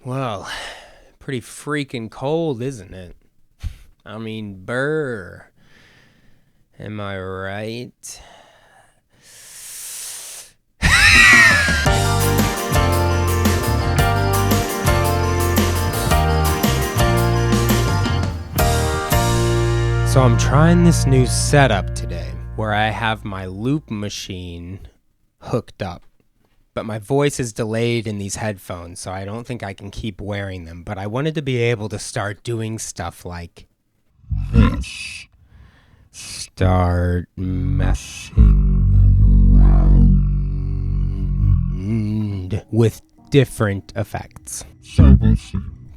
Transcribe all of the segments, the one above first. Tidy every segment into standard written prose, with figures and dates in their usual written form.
Well, pretty freaking cold, isn't it? I mean, brr. Am I right? So I'm trying this new setup today where I have my loop machine hooked up. But my voice is delayed in these headphones, so I don't think I can keep wearing them. But I wanted to be able to start doing stuff like this. Start messing around with different effects.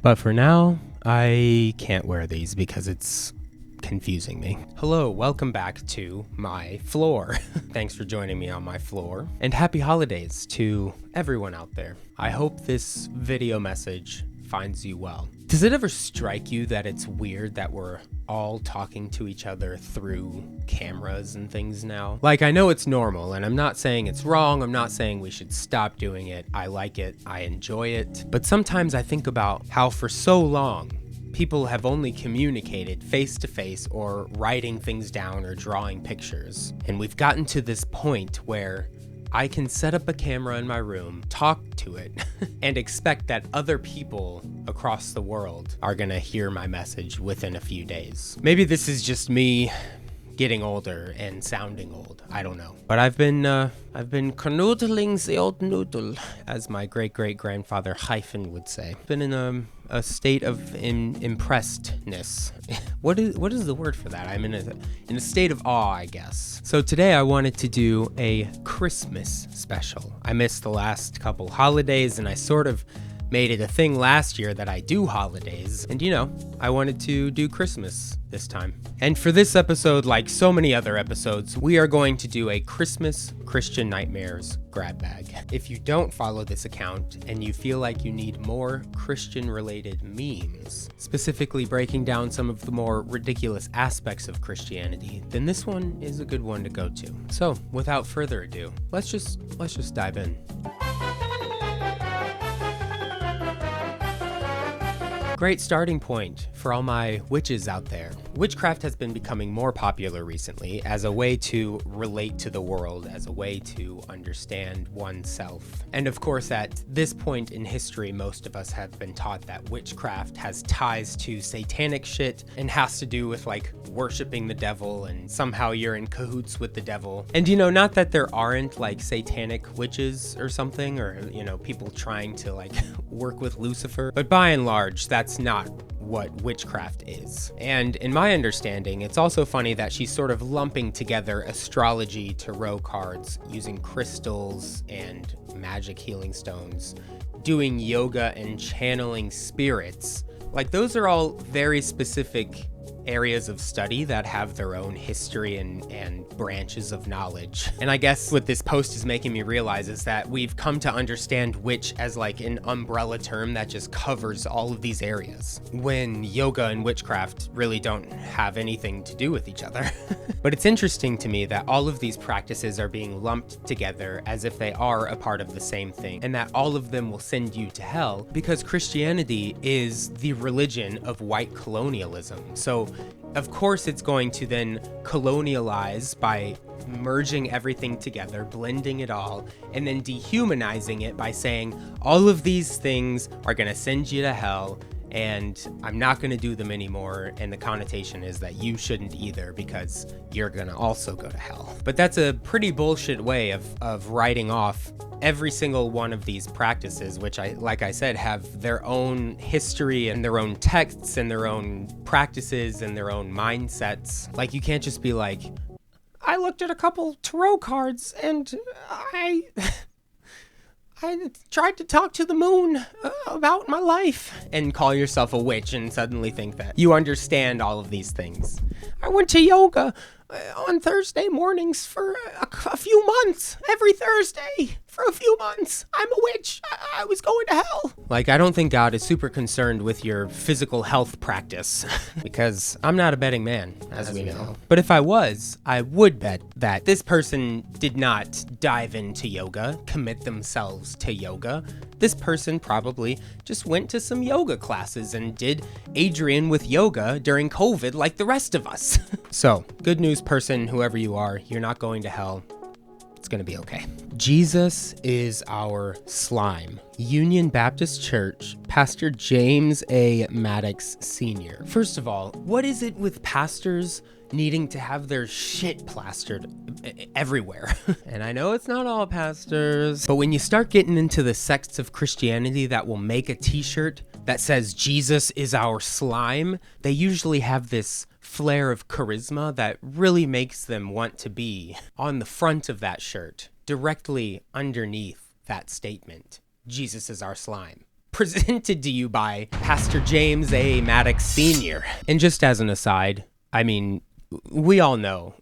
But for now, I can't wear these because it's confusing me. Hello, welcome back to my floor. Thanks for joining me on my floor. And happy holidays to everyone out there. I hope this video message finds you well. Does it ever strike you that it's weird that we're all talking to each other through cameras and things now? Like, I know it's normal, and I'm not saying it's wrong. I'm not saying we should stop doing it. I like it. I enjoy it. But sometimes I think about how for so long, people have only communicated face-to-face or writing things down or drawing pictures. And we've gotten to this point where I can set up a camera in my room, talk to it, and expect that other people across the world are gonna hear my message within a few days. Maybe this is just me getting older and sounding old. I don't know. But I've been canoodling the old noodle, as my great-great-grandfather Hyphen would say. Been in a state of impressedness. What is the word for that? I'm in a state of awe, I guess. So today I wanted to do a Christmas special. I missed the last couple holidays, and I sort of made it a thing last year that I do holidays. And I wanted to do Christmas this time. And for this episode, like so many other episodes, we are going to do a Christmas Christian Nightmares grab bag. If you don't follow this account and you feel like you need more Christian-related memes, specifically breaking down some of the more ridiculous aspects of Christianity, then this one is a good one to go to. So, without further ado, let's just dive in. Great starting point for all my witches out there. Witchcraft has been becoming more popular recently as a way to relate to the world, as a way to understand oneself. And of course, at this point in history, most of us have been taught that witchcraft has ties to satanic shit and has to do with like worshiping the devil, and somehow you're in cahoots with the devil. And not that there aren't like satanic witches or something, or people trying to like work with Lucifer, but by and large, that's not what witchcraft is. And in my understanding, it's also funny that she's sort of lumping together astrology, tarot cards, using crystals and magic healing stones, doing yoga and channeling spirits. Like, those are all very specific areas of study that have their own history and branches of knowledge. And I guess what this post is making me realize is that we've come to understand witch as like an umbrella term that just covers all of these areas, when yoga and witchcraft really don't have anything to do with each other. But it's interesting to me that all of these practices are being lumped together as if they are a part of the same thing, and that all of them will send you to hell because Christianity is the religion of white colonialism. So of course it's going to then colonialize by merging everything together, blending it all, and then dehumanizing it by saying all of these things are going to send you to hell, and I'm not going to do them anymore, and the connotation is that you shouldn't either because you're going to also go to hell. But that's a pretty bullshit way of writing off every single one of these practices, which like I said, have their own history and their own texts and their own practices and their own mindsets. Like, you can't just be like, I looked at a couple tarot cards and I tried to talk to the moon about my life, and call yourself a witch and suddenly think that you understand all of these things. I went to yoga on Thursday mornings for a few months, every Thursday for a few months. I'm a witch. I was going to hell. Like, I don't think God is super concerned with your physical health practice because I'm not a betting man, as we know. But if I was, I would bet that this person did not dive into yoga, commit themselves to yoga. This person probably just went to some yoga classes and did Adrian with yoga during COVID like the rest of us. So, good news, person, whoever you are, you're not going to hell. It's going to be okay. Jesus is our slime. Union Baptist Church, Pastor James A. Maddox Sr. First of all, what is it with pastors needing to have their shit plastered everywhere? And I know it's not all pastors, but when you start getting into the sects of Christianity that will make a t-shirt that says Jesus is our slime, they usually have this flare of charisma that really makes them want to be on the front of that shirt, directly underneath that statement. Jesus is our slime. Presented to you by Pastor James A. Maddox Sr. And just as an aside, I mean, we all know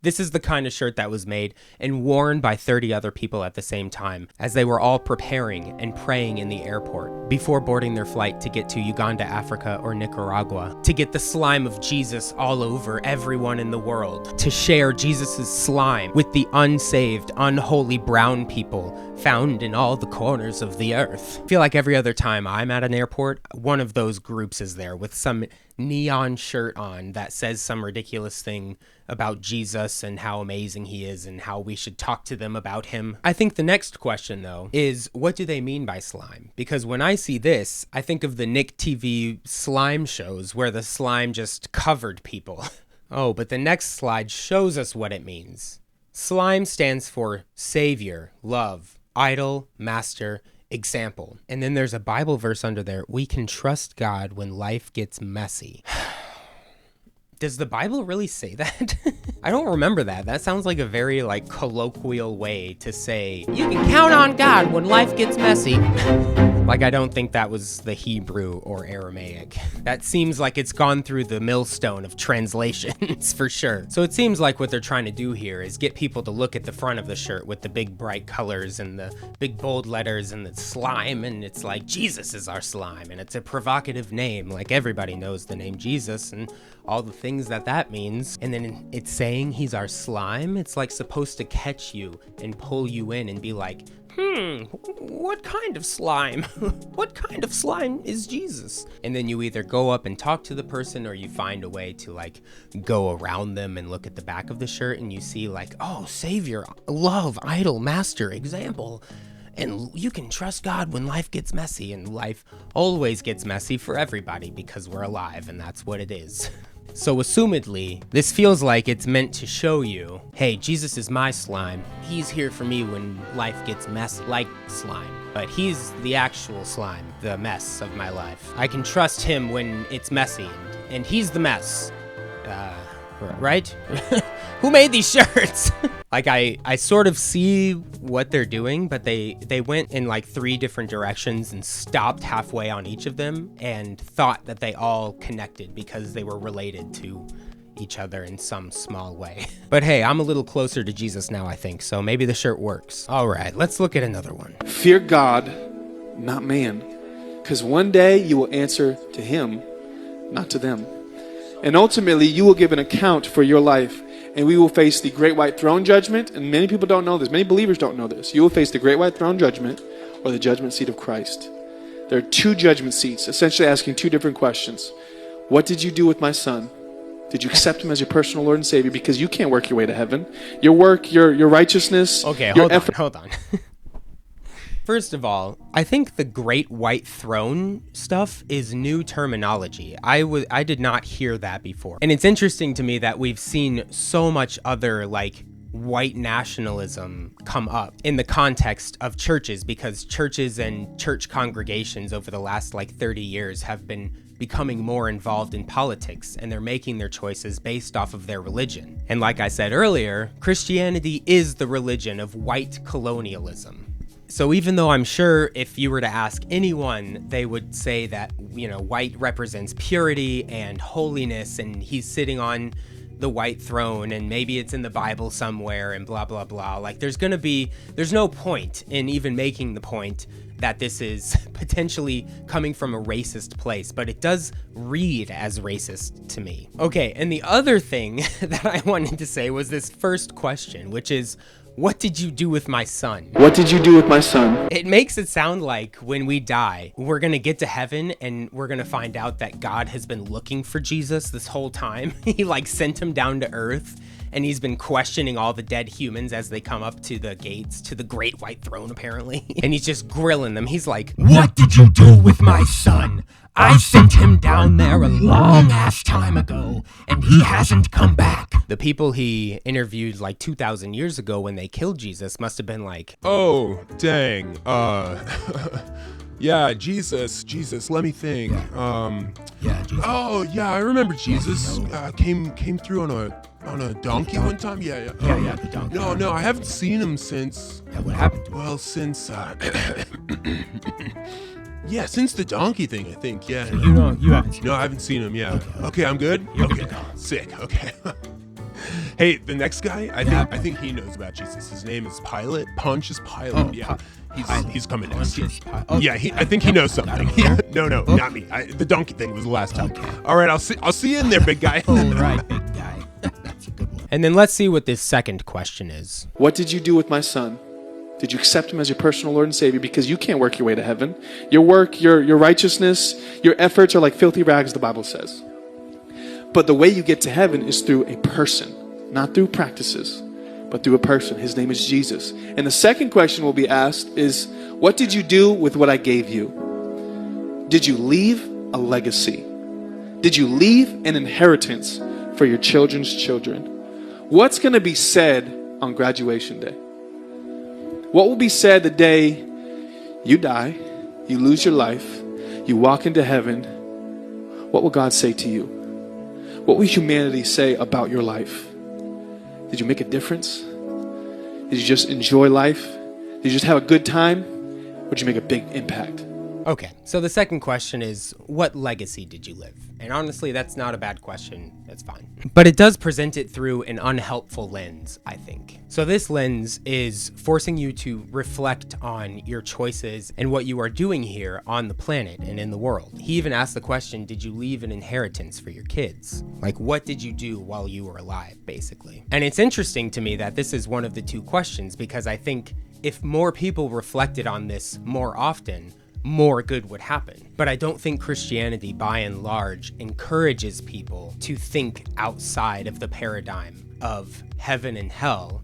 this is the kind of shirt that was made and worn by 30 other people at the same time as they were all preparing and praying in the airport before boarding their flight to get to Uganda, Africa, or Nicaragua, to get the slime of Jesus all over everyone in the world, to share Jesus's slime with the unsaved, unholy brown people found in all the corners of the earth. I feel like every other time I'm at an airport, one of those groups is there with some neon shirt on that says some ridiculous thing about Jesus and how amazing he is and how we should talk to them about him. I think the next question, though, is what do they mean by slime? Because when I see this, I think of the Nick TV slime shows where the slime just covered people. Oh, but the next slide shows us what it means. Slime stands for Savior, Love, Idol, Master, Example. And then there's a Bible verse under there. We can trust God when life gets messy. Does the Bible really say that? I don't remember that. That sounds like a very colloquial way to say, you can count on God when life gets messy. I don't think that was the Hebrew or Aramaic. That seems like it's gone through the millstone of translations for sure. So it seems like what they're trying to do here is get people to look at the front of the shirt with the big bright colors and the big bold letters and the slime, and it's like, Jesus is our slime, and it's a provocative name. Everybody knows the name Jesus and all the things that means. And then it's saying he's our slime. It's supposed to catch you and pull you in and be like, what kind of slime? What kind of slime is Jesus? And then you either go up and talk to the person or you find a way to go around them and look at the back of the shirt and you see oh, Savior, Love, Idol, Master, Example. And you can trust God when life gets messy, and life always gets messy for everybody because we're alive, and that's what it is. So assumedly, this feels like it's meant to show you, hey, Jesus is my slime. He's here for me when life gets messy, like slime. But he's the actual slime, the mess of my life. I can trust him when it's messy, and he's the mess. Right? Who made these shirts? I sort of see what they're doing, but they went in 3 different directions and stopped halfway on each of them and thought that they all connected because they were related to each other in some small way. But hey, I'm a little closer to Jesus now, I think, so maybe the shirt works. All right, let's look at another one. Fear God, not man, because one day you will answer to him, not to them. And ultimately, you will give an account for your life, and we will face the great white throne judgment. And many people don't know this. Many believers don't know this. You will face the great white throne judgment or the judgment seat of Christ. There are 2 judgment seats, essentially asking 2 different questions. What did you do with my son? Did you accept him as your personal Lord and Savior? Because you can't work your way to heaven. Your work, your righteousness. Okay, hold on. First of all, I think the Great White Throne stuff is new terminology. I did not hear that before. And it's interesting to me that we've seen so much other white nationalism come up in the context of churches, because churches and church congregations over the last 30 years have been becoming more involved in politics, and they're making their choices based off of their religion. And like I said earlier, Christianity is the religion of white colonialism. So even though I'm sure if you were to ask anyone, they would say that, white represents purity and holiness, and he's sitting on the white throne, and maybe it's in the Bible somewhere, and blah, blah, blah. There's no point in even making the point that this is potentially coming from a racist place, but it does read as racist to me. Okay, and the other thing that I wanted to say was this first question, which is, What did you do with my son? What did you do with my son? It makes it sound like when we die, we're going to get to heaven and we're going to find out that God has been looking for Jesus this whole time. He like sent him down to earth and he's been questioning all the dead humans as they come up to the gates to the great white throne, apparently. And he's just grilling them. He's like, what did you do with my son? I sent him down there a long ass time ago, and he hasn't come back. The people he interviewed like 2,000 years ago when they killed Jesus must have been like, oh, dang. Yeah, Jesus, let me think. Jesus. Oh, yeah, I remember Jesus came through on a donkey one time. Yeah, the donkey. No, I haven't seen him since. Yeah, what happened to him? Well, since yeah, since the donkey thing, I think. Yeah. You haven't seen him. No, I haven't seen him. Yeah. Okay, I'm good. You're okay. good to go. Sick. Okay. Hey, the next guy, I think he knows about Jesus. His name is Pilate. Pontius Pilate. Oh, yeah. He's coming next. Pontius Pilate. Yeah, I think he knows something. Yeah. No, not me. The donkey thing was the last time. Okay. All right, I'll see you in there, big guy. All right, big guy. That's a good one. And then let's see what this second question is. What did you do with my son? Did you accept him as your personal Lord and Savior? Because you can't work your way to heaven. Your work, your righteousness, your efforts are like filthy rags, the Bible says. But the way you get to heaven is through a person, not through practices, but through a person. His name is Jesus. And the second question will be asked is, what did you do with what I gave you? Did you leave a legacy? Did you leave an inheritance for your children's children? What's going to be said on graduation day? What will be said the day you die, you lose your life, you walk into heaven? What will God say to you? What will humanity say about your life? Did you make a difference? Did you just enjoy life? Did you just have a good time? Or did you make a big impact? Okay, so the second question is, what legacy did you live? And honestly, that's not a bad question. That's fine. But it does present it through an unhelpful lens, I think. So this lens is forcing you to reflect on your choices and what you are doing here on the planet and in the world. He even asked the question, did you leave an inheritance for your kids? Like, what did you do while you were alive, basically? And it's interesting to me that this is one of the two questions, because I think if more people reflected on this more often, more good would happen. But I don't think Christianity, by and large, encourages people to think outside of the paradigm of heaven and hell,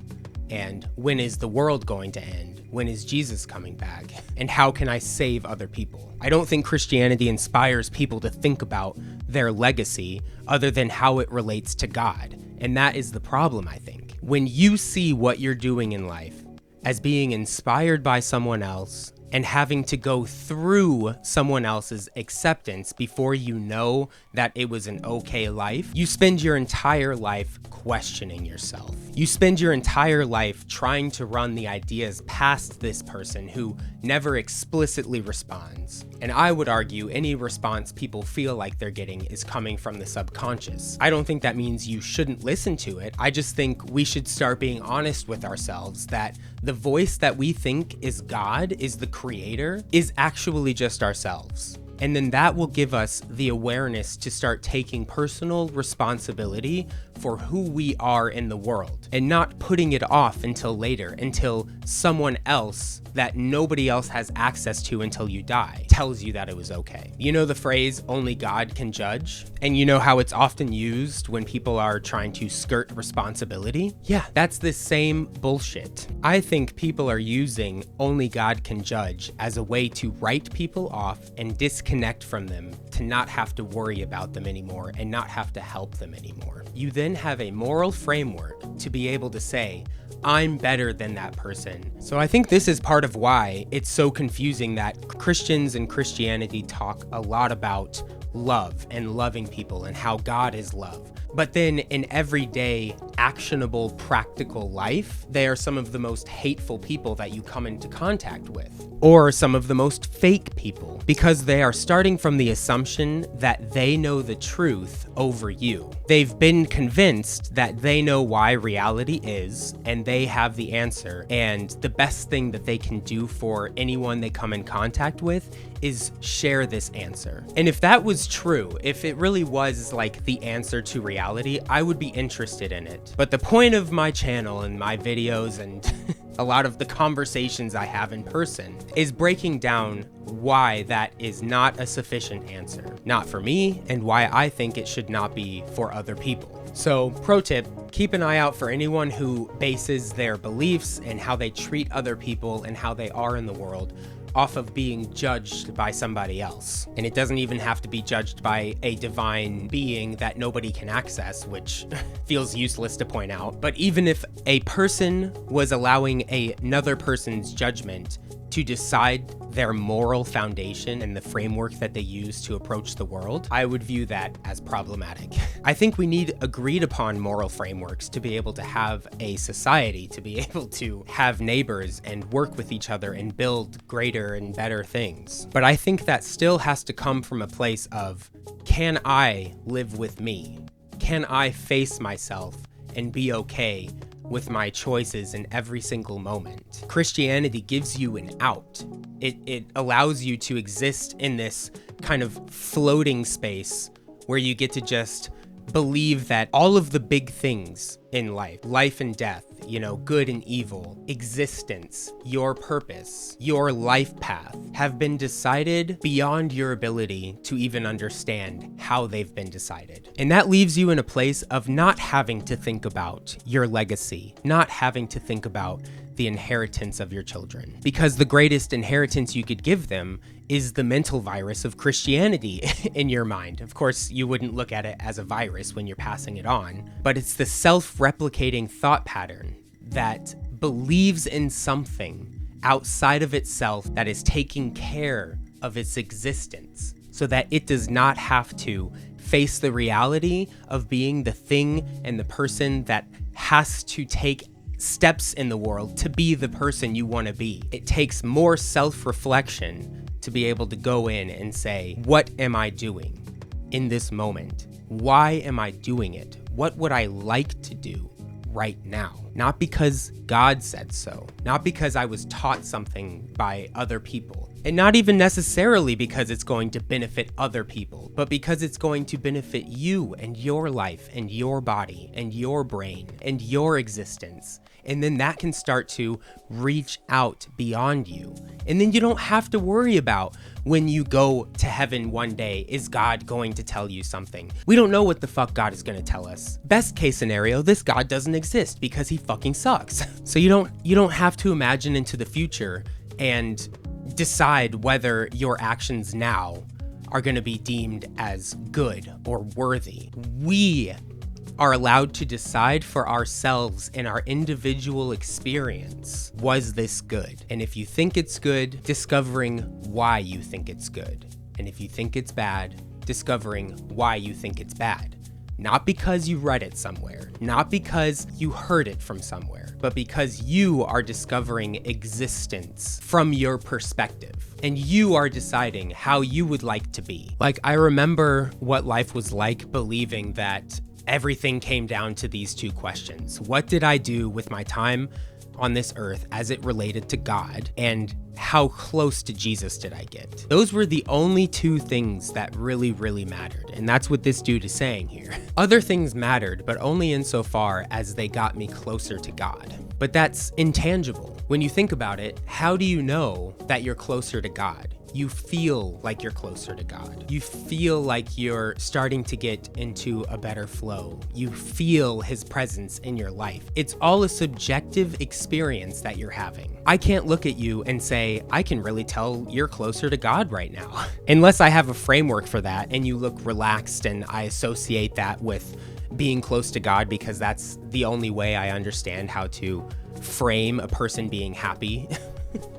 and when is the world going to end? When is Jesus coming back? And how can I save other people? I don't think Christianity inspires people to think about their legacy other than how it relates to God. And that is the problem, I think. When you see what you're doing in life as being inspired by someone else, and having to go through someone else's acceptance before you know that it was an okay life, you spend your entire life questioning yourself. You spend your entire life trying to run the ideas past this person who never explicitly responds. And I would argue any response people feel like they're getting is coming from the subconscious. I don't think that means you shouldn't listen to it. I just think we should start being honest with ourselves that the voice that we think is God, is the creator, is actually just ourselves. And then that will give us the awareness to start taking personal responsibility for who we are in the world and not putting it off until later, until someone else that nobody else has access to until you die tells you that it was okay. You know the phrase, only God can judge? And you know how it's often used when people are trying to skirt responsibility? Yeah, that's the same bullshit. I think people are using only God can judge as a way to write people off and disconnect from them, to not have to worry about them anymore and not have to help them anymore. You then have a moral framework to be able to say, I'm better than that person. So I think this is part of why it's so confusing that Christians and Christianity talk a lot about love and loving people and how God is love. But then in everyday, actionable, practical life, they are some of the most hateful people that you come into contact with, or some of the most fake people, because they are starting from the assumption that they know the truth over you. They've been convinced that they know why reality is, and they have the answer, and the best thing that they can do for anyone they come in contact with is share this answer. And if that was true, if it really was like the answer to reality, I would be interested in it. But the point of my channel and my videos and a lot of the conversations I have in person is breaking down why that is not a sufficient answer. Not for me, and why I think it should not be for other people. So, pro tip, keep an eye out for anyone who bases their beliefs and how they treat other people and how they are in the world off of being judged by somebody else. And it doesn't even have to be judged by a divine being that nobody can access, which feels useless to point out. But even if a person was allowing another person's judgment to decide their moral foundation and the framework that they use to approach the world, I would view that as problematic. I think we need agreed upon moral frameworks to be able to have a society, to be able to have neighbors and work with each other and build greater and better things. But I think that still has to come from a place of, can I live with me? Can I face myself and be okay with my choices in every single moment? Christianity gives you an out. It allows you to exist in this kind of floating space where you get to just believe that all of the big things in life and death, good and evil, existence, your purpose, your life path, have been decided beyond your ability to even understand how they've been decided. And that leaves you in a place of not having to think about your legacy, not having to think about the inheritance of your children. Because the greatest inheritance you could give them is the mental virus of Christianity in your mind. Of course, you wouldn't look at it as a virus when you're passing it on, but it's the self-replicating thought pattern that believes in something outside of itself that is taking care of its existence so that it does not have to face the reality of being the thing and the person that has to take steps in the world to be the person you want to be. It takes more self-reflection to be able to go in and say, what am I doing in this moment? Why am I doing it? What would I like to do right now? Not because God said so, not because I was taught something by other people, and not even necessarily because it's going to benefit other people, but because it's going to benefit you and your life and your body and your brain and your existence. And then that can start to reach out beyond you. And then you don't have to worry about when you go to heaven one day, is God going to tell you something? We don't know what the fuck God is going to tell us. Best case scenario, this God doesn't exist because he fucking sucks. So you don't have to imagine into the future and decide whether your actions now are going to be deemed as good or worthy. We are allowed to decide for ourselves in our individual experience, was this good? And if you think it's good, discovering why you think it's good. And if you think it's bad, discovering why you think it's bad. Not because you read it somewhere, not because you heard it from somewhere, but because you are discovering existence from your perspective. And you are deciding how you would like to be. Like, I remember what life was like believing that everything came down to these two questions. What did I do with my time on this earth as it related to God? And how close to Jesus did I get? Those were the only two things that really, really mattered. And that's what this dude is saying here. Other things mattered, but only insofar as they got me closer to God. But that's intangible. When you think about it, how do you know that you're closer to God? You feel like you're closer to God. You feel like you're starting to get into a better flow. You feel his presence in your life. It's all a subjective experience that you're having. I can't look at you and say, I can really tell you're closer to God right now. Unless I have a framework for that and you look relaxed and I associate that with being close to God because that's the only way I understand how to frame a person being happy.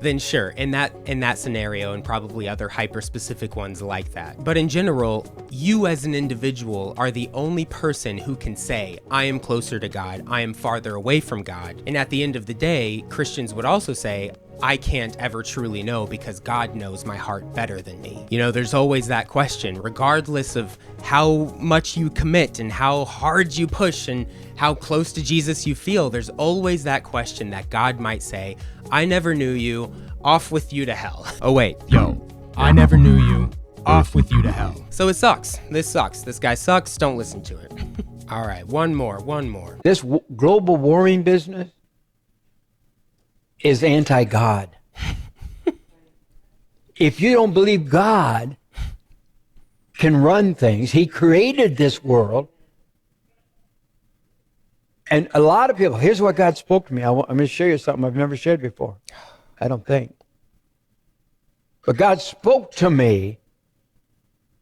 Then sure, in that scenario, and probably other hyper-specific ones like that. But in general, you as an individual are the only person who can say, I am closer to God, I am farther away from God. And at the end of the day, Christians would also say, I can't ever truly know because God knows my heart better than me. There's always that question, regardless of how much you commit and how hard you push and how close to Jesus you feel, there's always that question that God might say, I never knew you, off with you to hell. Oh wait, yo, I never knew you. Off with you to hell. So it sucks. This sucks. This guy sucks. Don't listen to it. All right, one more. This global warming business is anti-God. If you don't believe God can run things, he created this world. And a lot of people, here's what God spoke to me. I'm going to show you something I've never shared before. I don't think. But God spoke to me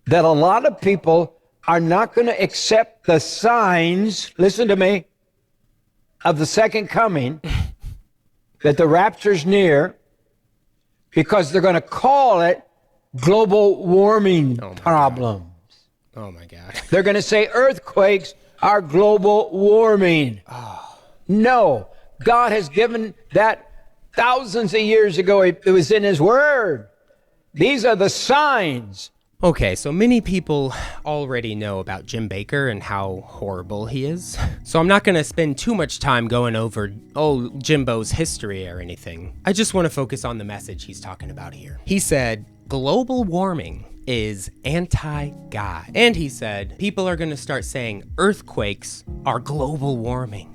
that a lot of people are not going to accept the signs, listen to me, of the second coming, that the rapture's near, because they're going to call it global warming problems. Oh my God. They're going to say earthquakes are global warming. No, God has given that thousands of years ago. It was in his word. These are the signs. Okay, so many people already know about Jim Bakker and how horrible he is. So I'm not going to spend too much time going over, Jimbo's history or anything. I just want to focus on the message he's talking about here. He said, global warming is anti-God. And he said, people are going to start saying earthquakes are global warming.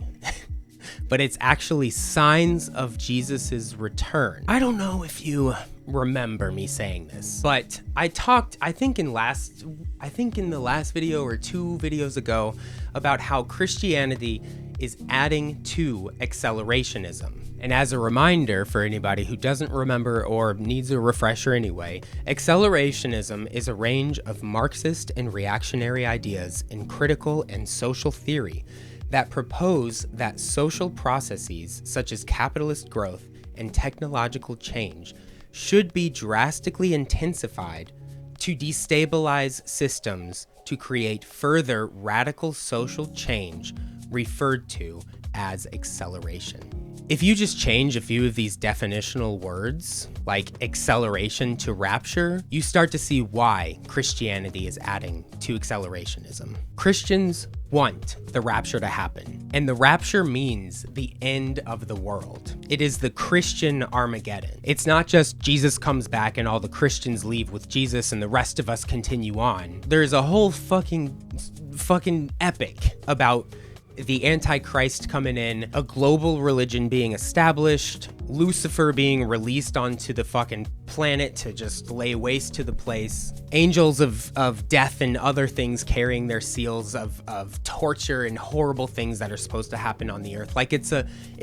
But it's actually signs of Jesus's return. I don't know if you remember me saying this, but I think in the last video or 2 videos ago about how Christianity is adding to accelerationism. And as a reminder for anybody who doesn't remember or needs a refresher anyway, accelerationism is a range of Marxist and reactionary ideas in critical and social theory that propose that social processes such as capitalist growth and technological change should be drastically intensified to destabilize systems to create further radical social change referred to as acceleration. If you just change a few of these definitional words, like acceleration to rapture, you start to see why Christianity is adding to accelerationism. Christians want the rapture to happen, and the rapture means the end of the world. It is the Christian Armageddon. It's not just Jesus comes back and all the Christians leave with Jesus and the rest of us continue on. There's a whole fucking epic about the Antichrist coming in, a global religion being established, Lucifer being released onto the fucking planet to just lay waste to the place, angels of death and other things carrying their seals of torture and horrible things that are supposed to happen on the earth. Like it's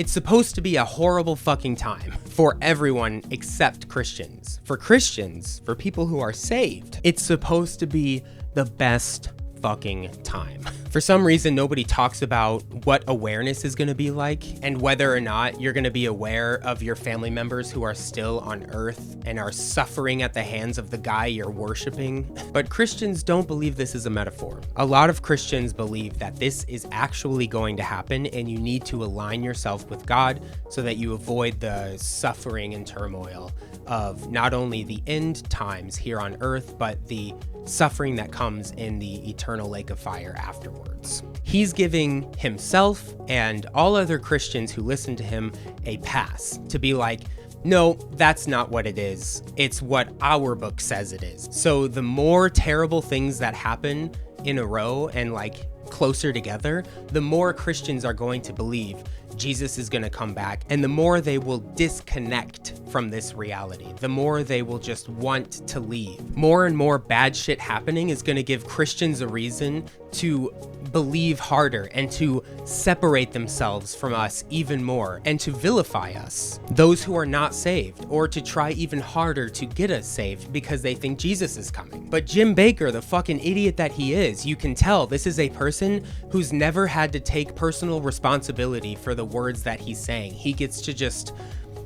supposed to be a horrible fucking time for everyone except Christians. For Christians, for people who are saved, it's supposed to be the best fucking time. For some reason, nobody talks about what awareness is going to be like and whether or not you're going to be aware of your family members who are still on earth and are suffering at the hands of the guy you're worshiping. But Christians don't believe this is a metaphor. A lot of Christians believe that this is actually going to happen and you need to align yourself with God so that you avoid the suffering and turmoil of not only the end times here on earth, but the suffering that comes in the eternal lake of fire afterwards. He's giving himself and all other Christians who listen to him a pass to be like, no, that's not what it is. It's what our book says it is. So the more terrible things that happen in a row and like closer together, the more Christians are going to believe Jesus is going to come back, and the more they will disconnect from this reality, the more they will just want to leave. More and more bad shit happening is going to give Christians a reason to believe harder and to separate themselves from us even more and to vilify us, those who are not saved, or to try even harder to get us saved because they think Jesus is coming. But Jim Bakker, the fucking idiot that he is, you can tell this is a person who's never had to take personal responsibility for the words that he's saying. He gets to just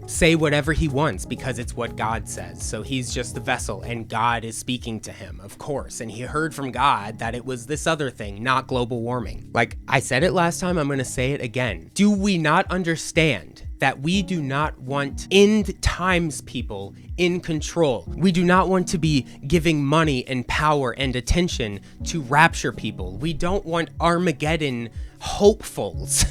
say whatever he wants because it's what God says. So he's just the vessel and God is speaking to him, of course. And he heard from God that it was this other thing, not global warming. Like I said it last time, I'm going to say it again. Do we not understand that we do not want end times people in control? We do not want to be giving money and power and attention to rapture people. We don't want Armageddon hopefuls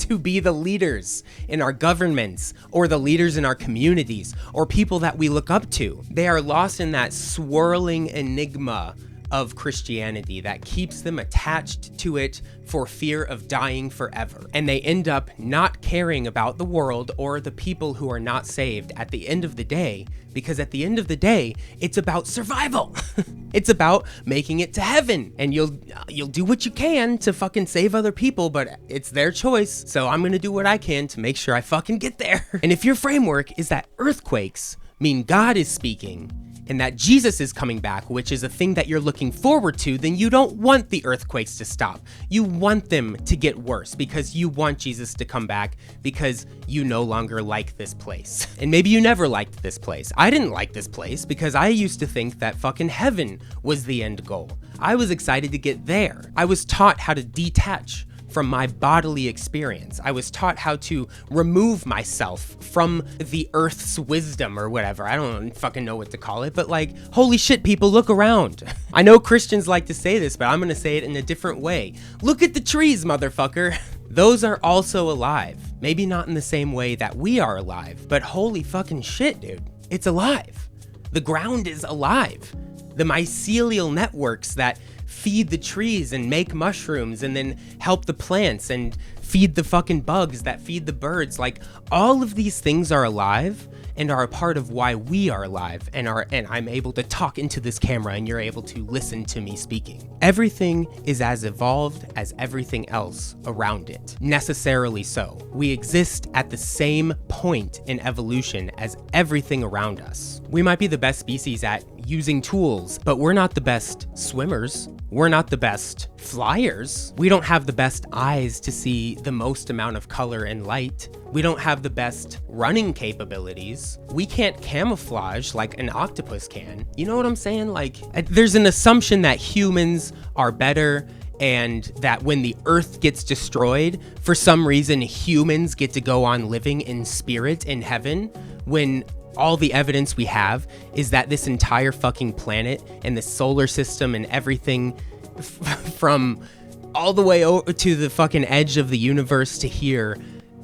to be the leaders in our governments or the leaders in our communities or people that we look up to. They are lost in that swirling enigma of Christianity that keeps them attached to it for fear of dying forever. And they end up not caring about the world or the people who are not saved at the end of the day, because at the end of the day, it's about survival. It's about making it to heaven. And you'll do what you can to fucking save other people, but it's their choice. So I'm gonna do what I can to make sure I fucking get there. And if your framework is that earthquakes mean God is speaking, and that Jesus is coming back, which is a thing that you're looking forward to, then you don't want the earthquakes to stop. You want them to get worse because you want Jesus to come back because you no longer like this place. And maybe you never liked this place. I didn't like this place because I used to think that fucking heaven was the end goal. I was excited to get there. I was taught how to detach from my bodily experience. I was taught how to remove myself from the earth's wisdom or whatever. I don't fucking know what to call it, but like, holy shit, people, look around. I know Christians like to say this, but I'm gonna say it in a different way. Look at the trees, motherfucker. Those are also alive. Maybe not in the same way that we are alive, but holy fucking shit, dude. It's alive. The ground is alive. The mycelial networks that feed the trees and make mushrooms and then help the plants and feed the fucking bugs that feed the birds. Like, all of these things are alive and are a part of why we are alive and I'm able to talk into this camera and you're able to listen to me speaking. Everything is as evolved as everything else around it. Necessarily so. We exist at the same point in evolution as everything around us. We might be the best species at using tools, but we're not the best swimmers. We're not the best flyers. We don't have the best eyes to see the most amount of color and light. We don't have the best running capabilities. We can't camouflage like an octopus can. You know what I'm saying? Like, there's an assumption that humans are better and that when the earth gets destroyed, for some reason humans get to go on living in spirit in heaven, when all the evidence we have is that this entire fucking planet and the solar system and everything from all the way over to the fucking edge of the universe to here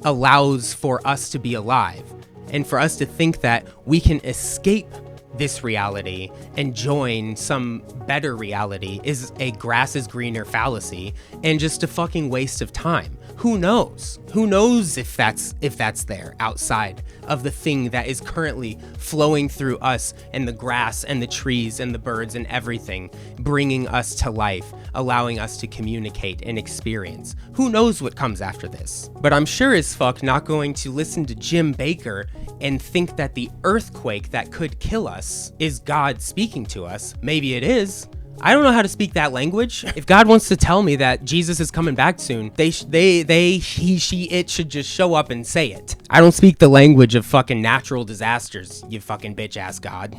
allows for us to be alive. And for us to think that we can escape this reality and join some better reality is a grass is greener fallacy and just a fucking waste of time. Who knows? Who knows if that's there outside of the thing that is currently flowing through us and the grass and the trees and the birds and everything, bringing us to life, allowing us to communicate and experience. Who knows what comes after this? But I'm sure as fuck not going to listen to Jim Bakker and think that the earthquake that could kill us is God speaking to us. Maybe it is. I don't know how to speak that language. If God wants to tell me that Jesus is coming back soon, he, she, it should just show up and say it. I don't speak the language of fucking natural disasters, you fucking bitch ass God.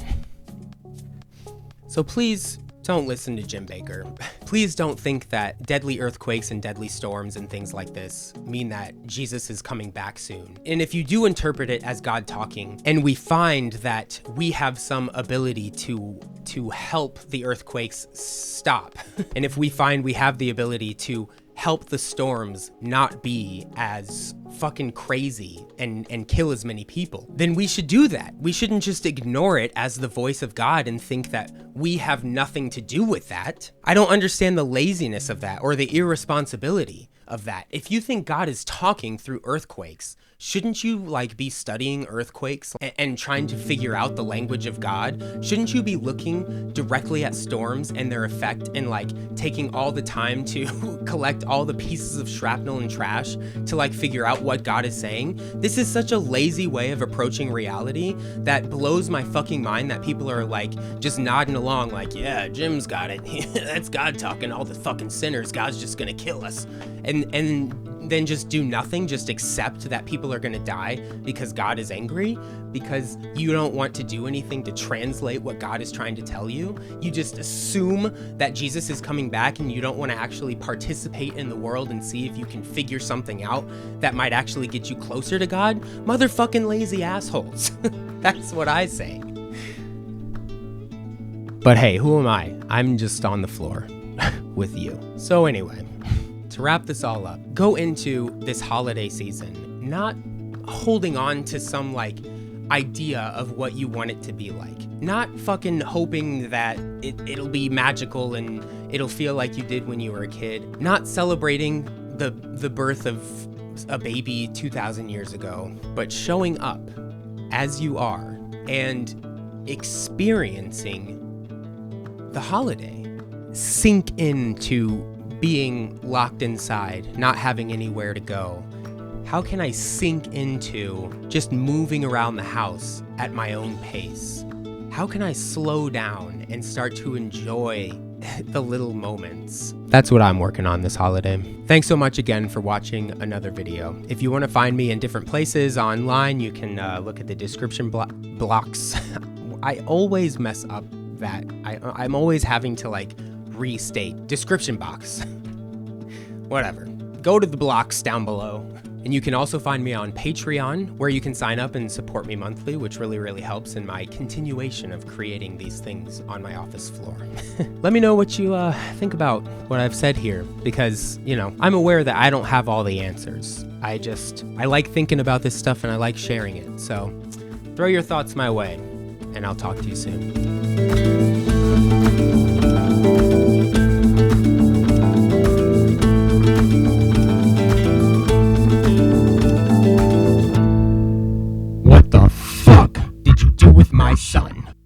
So please don't listen to Jim Bakker. Please don't think that deadly earthquakes and deadly storms and things like this mean that Jesus is coming back soon. And if you do interpret it as God talking, and we find that we have some ability to help the earthquakes stop, and if we find we have the ability to help the storms not be as fucking crazy and kill as many people, then we should do that. We shouldn't just ignore it as the voice of God and think that we have nothing to do with that. I don't understand the laziness of that or the irresponsibility of that. If you think God is talking through earthquakes, shouldn't you be studying earthquakes and trying to figure out the language of God? Shouldn't you be looking directly at storms and their effect and taking all the time to collect all the pieces of shrapnel and trash to figure out what God is saying? This is such a lazy way of approaching reality that blows my fucking mind that people are just nodding along yeah, Jim's got it. That's God talking, all the fucking sinners. God's just gonna kill us. And then just do nothing, just accept that people are gonna die because God is angry, because you don't want to do anything to translate what God is trying to tell you. You just assume that Jesus is coming back and you don't want to actually participate in the world and see if you can figure something out that might actually get you closer to God. Motherfucking lazy assholes. That's what I say. But hey, who am I? I'm just on the floor with you. So anyway, to wrap this all up, go into this holiday season not holding on to some like idea of what you want it to be like. Not fucking hoping that it'll be magical and it'll feel like you did when you were a kid. Not celebrating the birth of a baby 2,000 years ago, but showing up as you are and experiencing the holiday. Sink into being locked inside, not having anywhere to go. How can I sink into just moving around the house at my own pace? How can I slow down and start to enjoy the little moments? That's what I'm working on this holiday. Thanks so much again for watching another video. If you want to find me in different places online, you can look at the description blocks. I always mess up that. I'm always having to like restate description box. Whatever. Go to the blocks down below. And you can also find me on Patreon, where you can sign up and support me monthly, which really, really helps in my continuation of creating these things on my office floor. Let me know what you think about what I've said here, because, you know, I'm aware that I don't have all the answers. I like thinking about this stuff and I like sharing it. So throw your thoughts my way, and I'll talk to you soon. What the fuck did you do with my son?